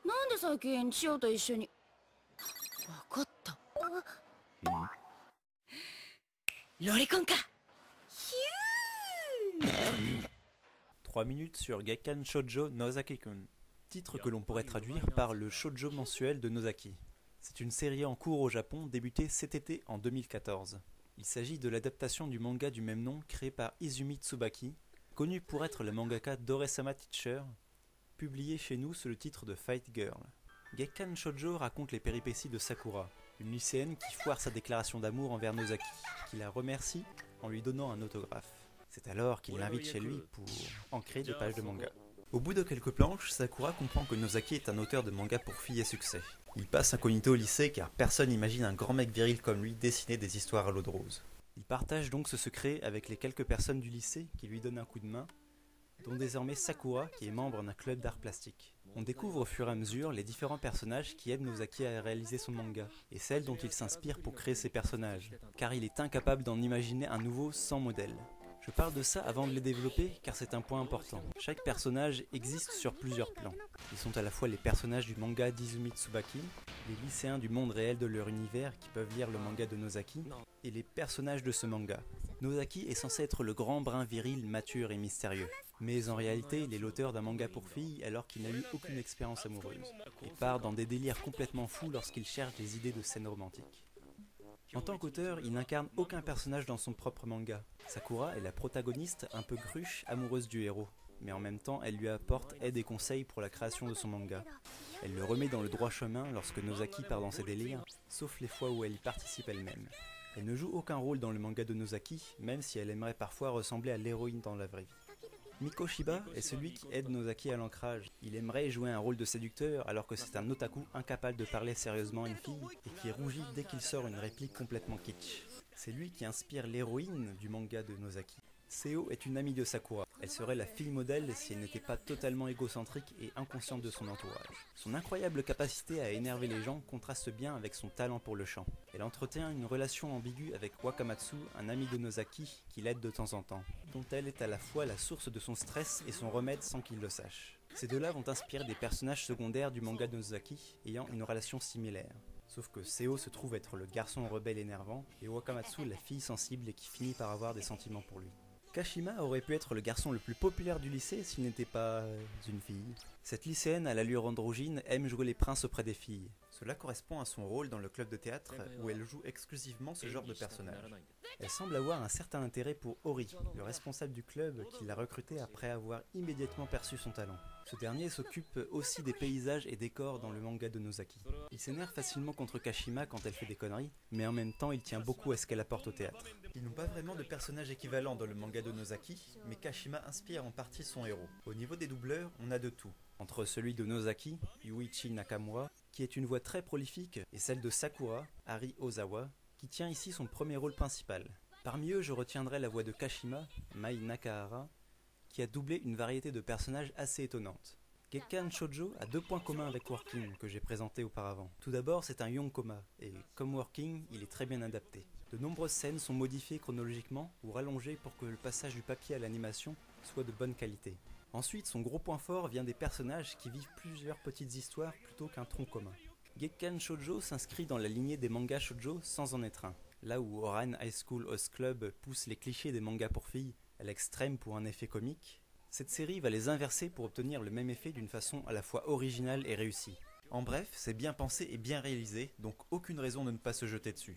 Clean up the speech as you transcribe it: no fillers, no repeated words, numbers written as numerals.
なんで最近千代と一緒に。わかった。ロリコンか。ヒュー。 3 minutes sur Gekkan Shoujo Nozaki-kun, titre que l'on pourrait traduire par le shoujo mensuel de Nozaki. C'est une série en cours au Japon débutée cet été en 2014. Il s'agit de l'adaptation du manga du même nom créé par Izumi Tsubaki, connu pour être le mangaka d'Ore-sama Teacher, publié chez nous sous le titre de Fight Girl. Gekkan Shoujo raconte les péripéties de Sakura, une lycéenne qui foire sa déclaration d'amour envers Nozaki, qui la remercie en lui donnant un autographe. C'est alors qu'il l'invite chez lui pour ancrer des pages de manga. Au bout de quelques planches, Sakura comprend que Nozaki est un auteur de manga pour filles et succès. Il passe incognito au lycée car personne n'imagine un grand mec viril comme lui dessiner des histoires à l'eau de rose. Il partage donc ce secret avec les quelques personnes du lycée qui lui donnent un coup de main, dont désormais Sakura qui est membre d'un club d'art plastique. On découvre au fur et à mesure les différents personnages qui aident Nozaki à réaliser son manga, et celles dont il s'inspire pour créer ses personnages, car il est incapable d'en imaginer un nouveau sans modèle. Je parle de ça avant de les développer car c'est un point important. Chaque personnage existe sur plusieurs plans. Ils sont à la fois les personnages du manga d'Izumi Tsubaki, les lycéens du monde réel de leur univers qui peuvent lire le manga de Nozaki, et les personnages de ce manga. Nozaki est censé être le grand brin viril, mature et mystérieux. Mais en réalité, il est l'auteur d'un manga pour filles alors qu'il n'a eu aucune expérience amoureuse, et part dans des délires complètement fous lorsqu'il cherche des idées de scènes romantiques. En tant qu'auteur, il n'incarne aucun personnage dans son propre manga. Sakura est la protagoniste un peu cruche, amoureuse du héros, mais en même temps elle lui apporte aide et conseils pour la création de son manga. Elle le remet dans le droit chemin lorsque Nozaki part dans ses délires, sauf les fois où elle y participe elle-même. Elle ne joue aucun rôle dans le manga de Nozaki, même si elle aimerait parfois ressembler à l'héroïne dans la vraie vie. Miko Shiba est celui qui aide Nozaki à l'ancrage. Il aimerait jouer un rôle de séducteur alors que c'est un otaku incapable de parler sérieusement à une fille et qui rougit dès qu'il sort une réplique complètement kitsch. C'est lui qui inspire l'héroïne du manga de Nozaki. Seo est une amie de Sakura. Elle serait la fille modèle si elle n'était pas totalement égocentrique et inconsciente de son entourage. Son incroyable capacité à énerver les gens contraste bien avec son talent pour le chant. Elle entretient une relation ambiguë avec Wakamatsu, un ami de Nozaki qui l'aide de temps en temps, dont elle est à la fois la source de son stress et son remède sans qu'il le sache. Ces deux-là vont inspirer des personnages secondaires du manga de Nozaki ayant une relation similaire. Sauf que Seo se trouve être le garçon rebelle énervant et Wakamatsu la fille sensible et qui finit par avoir des sentiments pour lui. Kashima aurait pu être le garçon le plus populaire du lycée s'il n'était pas une fille. Cette lycéenne à l'allure androgyne aime jouer les princes auprès des filles. Cela correspond à son rôle dans le club de théâtre où elle joue exclusivement ce genre de personnage. Elle semble avoir un certain intérêt pour Ori, le responsable du club qui l'a recruté après avoir immédiatement perçu son talent. Ce dernier s'occupe aussi des paysages et décors dans le manga de Nozaki. Il s'énerve facilement contre Kashima quand elle fait des conneries, mais en même temps il tient beaucoup à ce qu'elle apporte au théâtre. Ils n'ont pas vraiment de personnage équivalent dans le manga de Nozaki, mais Kashima inspire en partie son héros. Au niveau des doubleurs, on a de tout. Entre celui de Nozaki, Yuichi Nakamura, qui est une voix très prolifique, et celle de Sakura, Ari Ozawa, qui tient ici son premier rôle principal. Parmi eux, je retiendrai la voix de Kashima, Mai Nakahara, qui a doublé une variété de personnages assez étonnantes. Gekkan Shoujo a deux points communs avec Working que j'ai présenté auparavant. Tout d'abord, c'est un yonkoma, et comme Working, il est très bien adapté. De nombreuses scènes sont modifiées chronologiquement ou rallongées pour que le passage du papier à l'animation soit de bonne qualité. Ensuite, son gros point fort vient des personnages qui vivent plusieurs petites histoires plutôt qu'un tronc commun. Gekkan Shoujo s'inscrit dans la lignée des mangas shoujo sans en être un. Là où Oran High School Host Club pousse les clichés des mangas pour filles à l'extrême pour un effet comique, cette série va les inverser pour obtenir le même effet d'une façon à la fois originale et réussie. En bref, c'est bien pensé et bien réalisé, donc aucune raison de ne pas se jeter dessus.